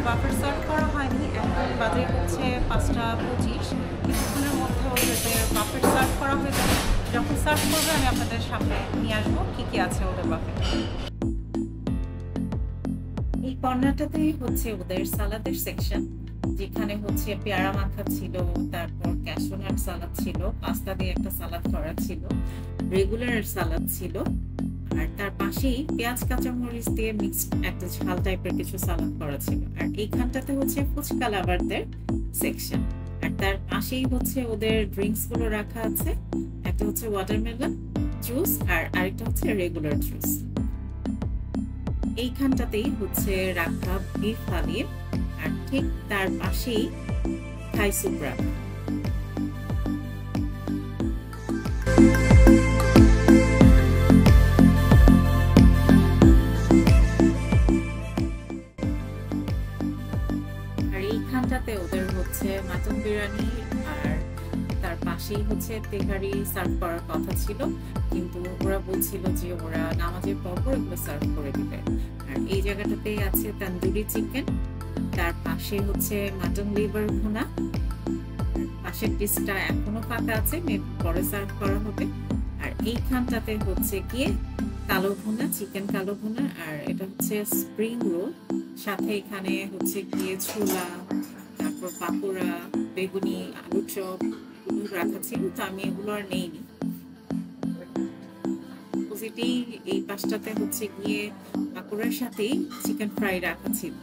Buffet serve করা হয়নি, এখন বাজে হচ্ছে 5টা 25। কিছুক্ষণের মধ্যে ওদের বাফেট সার্ভ করা হয়ে যাবে। যখন সার্ভ করবে আমি আপনাদের সামনে নিয়ে আসবো কী কী আছে ওদের বাফেটে। এই কর্নারটাতেই হচ্ছে ওদের সালাদের সেকশন, যেখানে হচ্ছে পেয়ারা মাখা ছিল, তারপর ক্যাশু নাট সালাদ ছিল, পাস্তা দিয়ে একটা সালাদ করা ছিল, রেগুলার সালাদ ছিল, আর তার পাশেই পেঁয়াজ কাঁচামরিচ দিয়ে মিক্সড একটা ঝাল টাইপের কিছু সালাদ করা ছিল। আর এইখানটাতে হচ্ছে ফুচকা লাভারদের সেকশন, আর তার পাশেই হচ্ছে ওদের ড্রিঙ্কস গুলো রাখা আছে। একটা হচ্ছে ওয়াটারমেলন জুস আর আরেকটা হচ্ছে রেগুলার জুস। এইখানটাতেই হচ্ছে রাখা বিফ হালিম, আর ঠিক তার পাশেই থাই স্যুপ রাখা। আর এইখানটাতে ওদের হচ্ছে মাটন বিরিয়ানি, আর তার পাশেই হচ্ছে তেহারি সার্ভ করার কথা ছিল, কিন্তু ওরা বলছিল যে ওরা নামাজের পর এগুলো সার্ভ করে দিবে। আর এই জায়গাটাতে আছে তন্দুরি চিকেন, তার পাশে হচ্ছে মাটন লিভার ভুনা, পাশের ডিশটা এখনো ফাঁকা আছে, পরে সার্ভ করা হবে। আর এইখানটাতে হচ্ছে গিয়ে কালো ভুনা, চিকেন কালো ভুনা, আর এটা হচ্ছে স্প্রিং রোল, সাথে এখানে হচ্ছে গিয়ে ছোলা, তারপর পাকোড়া, বেগুনি, আলুর চপ রাখা ছিল, তো আমি এগুলো আর নেইনি। অপোজিটেই এই পাশটাতে হচ্ছে গিয়ে পাকোড়ার সাথেই চিকেন ফ্রাই রাখা ছিল।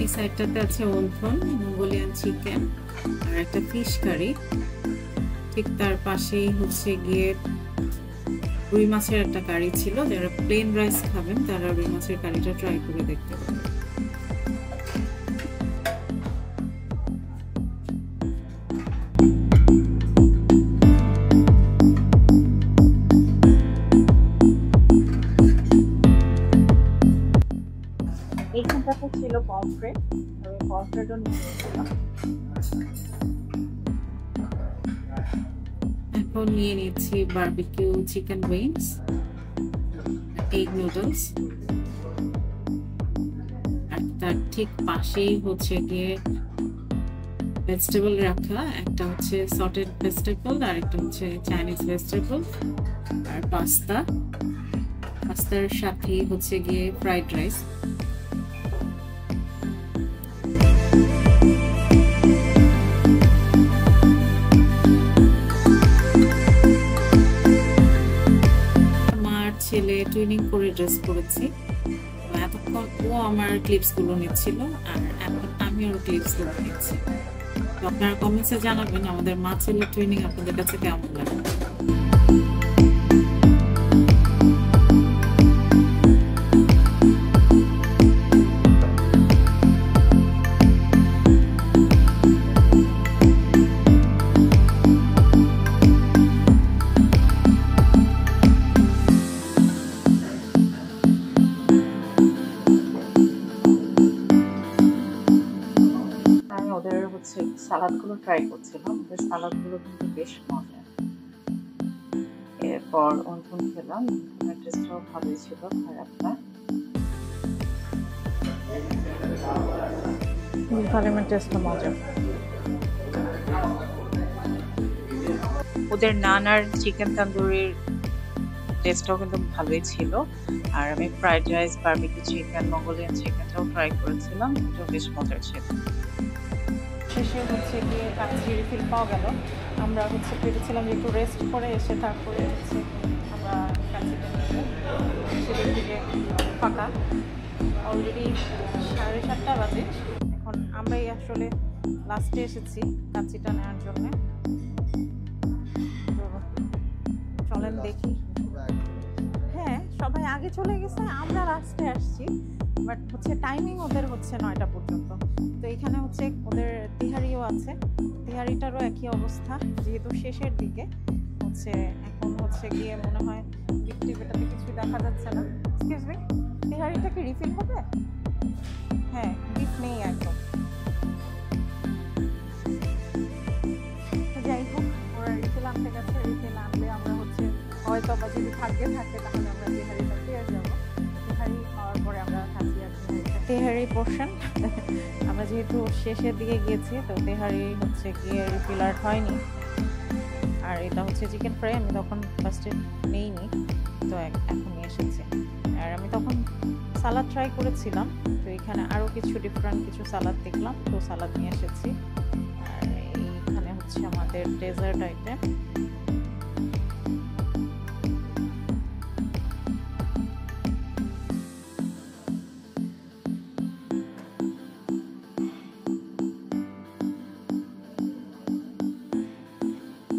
এই সাইডটাতে আছে ওলফন, মঙ্গোলিয়ান চিকেন, আর একটা ফিশ কারি। ঠিক তার পাশেই হচ্ছে গিয়ে রুই মাছের একটা কারি ছিল, যারা প্লেন রাইস খাবেন তারা রুই মাছের কারিটা ট্রাই করে দেখতে পারেন। এইখানটাতে ছিল পমফ্রেট, আমি পমফ্রেটও নিয়েছিলাম। এখন নিয়ে নিচ্ছি barbecue chicken wings, egg noodles, আর তার ঠিক পাশেই হচ্ছে গিয়ে ভেজিটেবল রাখা, একটা হচ্ছে সটেড ভেজিটেবল আর একটা হচ্ছে চাইনিজ ভেজিটেবল, আর পাস্তার সাথে হচ্ছে গিয়ে ফ্রাইড রাইস। ছেলে টুইনিং করে ড্রেস পরেছি, এতক্ষণ ও আমার ক্লিপস গুলো নিচ্ছিল, আর এখন আমি ওর ক্লিপস গুলো নিচ্ছি। তো আপনারা কমেন্টসে জানাবেন আমাদের মা ছেলে টুইনিং আপনাদের কাছে কেমন লাগে। সালাদগুলো ট্রাই করছিলাম, ওদের সালাদগুলো কিন্তু বেশ মজা। এরপর অন্তুন খেলাম, টেস্টটাও ভালোই ছিল, খারাপ না। হালিমের টেস্টটা মজা। ওদের নান আর চিকেন তন্দুরির টেস্টটাও কিন্তু ভালোই ছিল। আর আমি fried rice, barbecue chicken, Mongolian চিকেনটাও ট্রাই করেছিলাম, এটাও বেশ মজার ছিল। শেষে হচ্ছে গিয়ে কাচ্চি রিফিল পাওয়া গেল। আমরা হচ্ছে ভেবেছিলাম যে একটু রেস্ট করে এসে তারপরে হচ্ছে আমরা কাচ্চিটা নেব। সেদিক থেকে ফাঁকা, অলরেডি 7:30 বাজে। এখন আমরাই আসলে লাস্টে এসেছি কাচ্চিটা নেওয়ার জন্য। চলেন দেখি। হ্যাঁ, সবাই আগে চলে গেছে, আমরা লাস্টে আসছি, বাট হচ্ছে টাইমিং ওদের হচ্ছে 9টা পর্যন্ত। তো এখানে হচ্ছে ওদের তিহারিও আছে, তিহারিটারও একই অবস্থা, যেহেতু শেষের দিকে হচ্ছে। এখন হচ্ছে গিয়ে মনে হয় বিক্রিটাতে কিছু দেখা যাচ্ছে না। এক্সকিউজ মি, তিহারিটা কি রিফিল হবে? হ্যাঁ, বিফ নেই একদম। যাই হোক, ওরা রিফিল আনতে গেছে, রিফিল আনলে আমরা হচ্ছে হয় হয়তো বা যদি ভাগ্যে থাকে তাহলে আমরা তেহারিটা পেয়ে যাবো। তেহারি খাওয়ার পরে আমরা খাচ্ছি আজকে তেহারি পোর্শন। আমরা যেহেতু শেষের দিকে গিয়েছি তো তেহারি হচ্ছে গিয়ে রিফিলার হয়নি। আর এটা হচ্ছে চিকেন ফ্রাই, আমি তখন ফার্স্টে নেইনি, তো এখন নিয়ে এসেছি। আর আমি তখন সালাদ ট্রাই করেছিলাম, তো এখানে আরও কিছু ডিফারেন্ট কিছু সালাদ দেখলাম, তো সালাদ নিয়ে এসেছি। আর এইখানে হচ্ছে আমাদের ডেজার্ট আইটেম।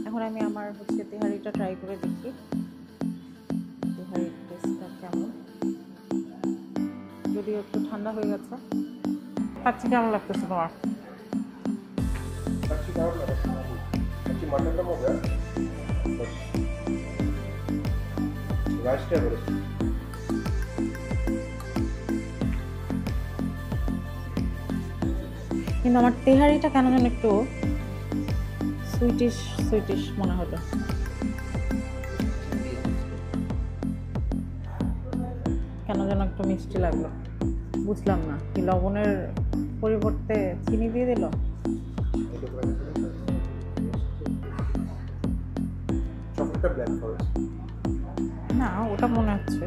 এখন আমি আমার হচ্ছে তেহারিটা ট্রাই করে দেখি তেহারির টেস্টটা কেমন। যদিও একটু ঠান্ডা হয়ে গেছে। খাচ্ছি, কেমন লাগতেছে তোমার? মাটনটা মজা, রাইসটা বলে কিন্তু আমার তেহারিটা কেন যেন একটু সুইটিশ সুইটিশ মনে হলো। কেন যেন একটু মিষ্টি লাগলো, বুঝলাম না। কি লবণের পরিবর্তে চিনি দিয়ে দিল? চকলেটটা ব্ল্যাক ফরেস্ট না, ওটা মনে হচ্ছে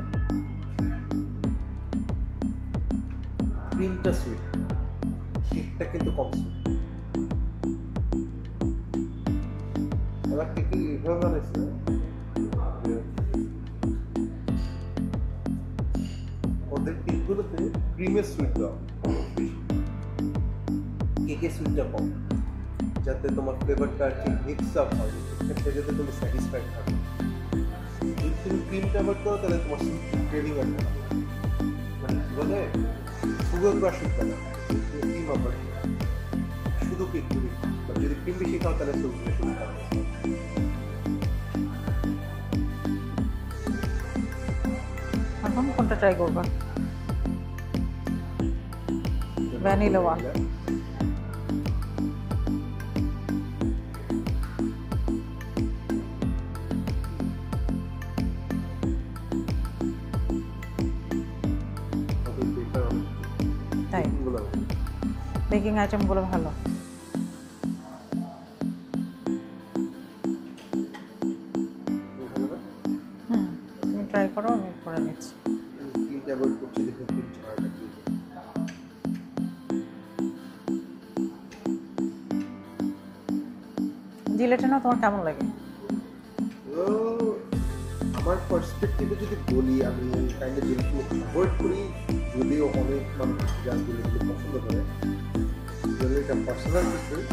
ক্রিমটা সুইট, কেকটা কিন্তু কম সুইট। আবার কেকে এভাবে বানাইছে ওদের কেকগুলোতে ক্রিমের সুইট দেওয়া, কেকের সুইটটা কম, যাতে তোমার ফ্লেভারটা আর কি মিক্স আপ হয়, সেক্ষেত্রে যাতে তুমি স্যাটিসফাইড থাকো। যদি তুমি ক্রিমটা অ্যাভয়েড করো তাহলে তোমার সুইট ক্রেভিং আসবে না, মানে কি বলে সুগার ক্রাশ উঠবে না, ক্রিম অ্যাভয়েড শুধু কেক করি। যদি ক্রিম বেশি খাও তাহলে সুগার ক্রাশ উঠবে না। এখন কোনটা ট্রাই করবা? Vanilla one. তাই বেকিং আইটেমগুলো ভালো। তুমি ট্রাই করো, আমি করে নিচ্ছি। জিলেটিনো তোমার কেমন লাগে? আমার পার্সপেক্টিভে যদি বলি, আমি কাইন্ড অফ জিনিসগুলো অ্যাভয়েড করি, যদিও অনেক মানুষ যা জিনিসগুলো পছন্দ করে, যদি এটা পার্সোনাল প্রেফারেন্স,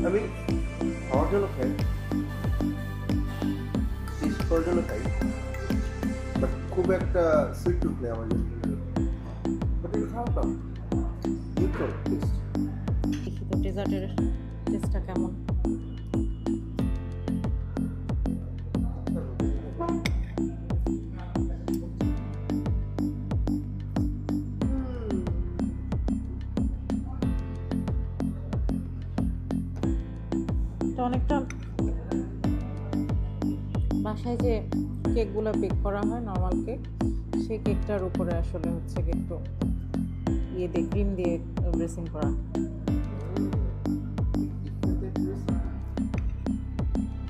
আমি খাওয়ার জন্য খাই, টেস্ট করার জন্য খাই, বাট খুব একটা সুইট টুট নেই আমার জন্য। বাট এটা খাওয়াতাম নিউট্রাল টেস্ট। দেখি তো ডেজার্টের টেস্টটা কেমন। অনেকটা বাসায় যে কেকগুলো বেক করা হয়, নর্মাল কেক, সেই কেকটার উপরে আসলে হচ্ছে একটু ইয়ে দিয়ে ক্রিম দিয়ে ড্রেসিং করা।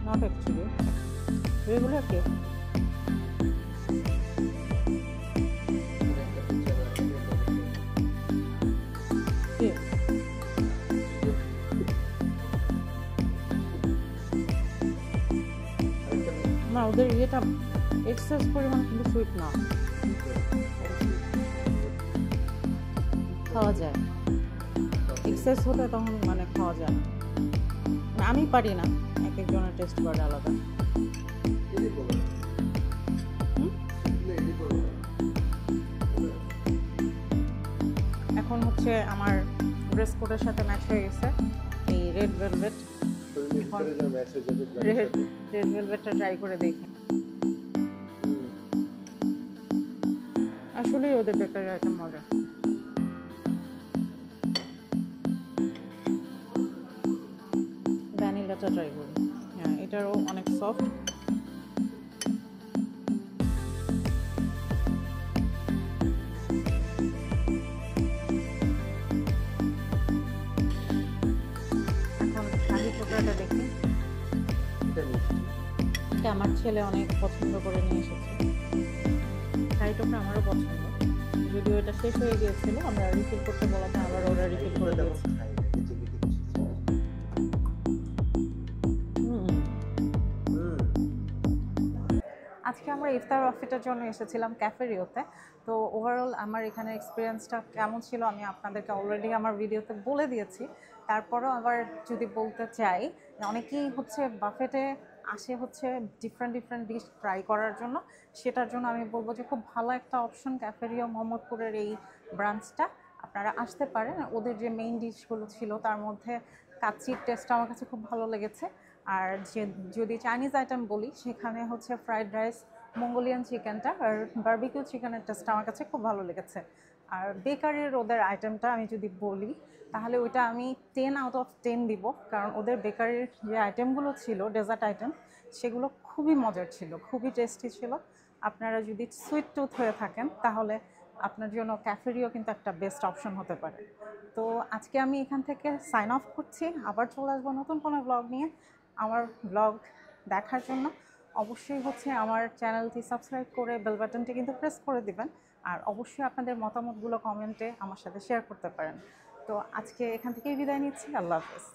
Not actually regular cake. না, ওদের ইয়েটা এক্সেস পরিমাণ কিন্তু সুইট না, খাওয়া যায়। এক্সেস হলে তখন মানে খাওয়া যায় না, আমি পারি না, এক একজনের টেস্ট বাড়ে আলাদা। এখন হচ্ছে আমার ড্রেস কোডের সাথে ম্যাচ হয়ে গেছে এই রেড ভেলভেট। রেড ভেলভেটটা ট্রাই করে দেখি। আসলে ওদের বেকারি আইটেম মজা। ভ্যানিলাটা লালটা ট্রাই করি। হ্যাঁ, এটারও অনেক সফট। এখন শাহি টুকরাটা দেখি। এটা মিষ্টি। এটা আমার ছেলে অনেক পছন্দ করে নিয়ে এসেছে। শাহি টুকরা আমারও পছন্দ, যদিও এটা শেষ হয়ে গিয়েছিল, আমরা রিফিল করতে বলাতে আবার ওরা রিফিল করে তেমন দিয়েছে। খাই না, এটা জেনেটিক কিছু। আজকে আমরা ইফতার বাফেটের জন্য এসেছিলাম ক্যাফেরিওতে। তো ওভারঅল আমার এখানে এক্সপিরিয়েন্সটা কেমন ছিল আমি আপনাদেরকে অলরেডি আমার ভিডিওতে বলে দিয়েছি। তারপরও আবার যদি বলতে চাই, অনেকেই হচ্ছে বাফেটে আসে হচ্ছে ডিফারেন্ট ডিশ ট্রাই করার জন্য। সেটার জন্য আমি বলবো যে খুব ভালো একটা অপশন ক্যাফেরিও মোহাম্মদপুরের এই ব্রাঞ্চটা। আপনারা আসতে পারেন। ওদের যে মেইন ডিশগুলো ছিল তার মধ্যে কাচ্চির টেস্টটা আমার কাছে খুব ভালো লেগেছে। আর যদি চাইনিজ আইটেম বলি, সেখানে হচ্ছে ফ্রাইড রাইস, মঙ্গোলিয়ান চিকেনটা আর বারবিকিউ চিকেনের টেস্টটা আমার কাছে খুব ভালো লেগেছে। আর বেকারির ওদের আইটেমটা আমি যদি বলি, তাহলে ওইটা আমি 10 আউট অফ 10 দিব। কারণ ওদের বেকারির যে আইটেমগুলো ছিল, ডেজার্ট আইটেম, সেগুলো খুবই মজার ছিল, খুবই টেস্টি ছিল। আপনারা যদি সুইট টুথ হয়ে থাকেন, তাহলে আপনার জন্য ক্যাফেরিও কিন্তু একটা বেস্ট অপশন হতে পারে। তো আজকে আমি এখান থেকে সাইন অফ করছি। আবার চলে আসবো নতুন কোনো ব্লগ নিয়ে। আমার ব্লগ দেখার জন্য অবশ্যই হচ্ছে আমার চ্যানেলটি সাবস্ক্রাইব করে বেল বাটনটি কিন্তু প্রেস করে দিবেন। আর অবশ্যই আপনাদের মতামতগুলো কমেন্টে আমার সাথে শেয়ার করতে পারেন। তো আজকে এখান থেকেই বিদায় নিচ্ছি। আল্লাহ হাফেজ।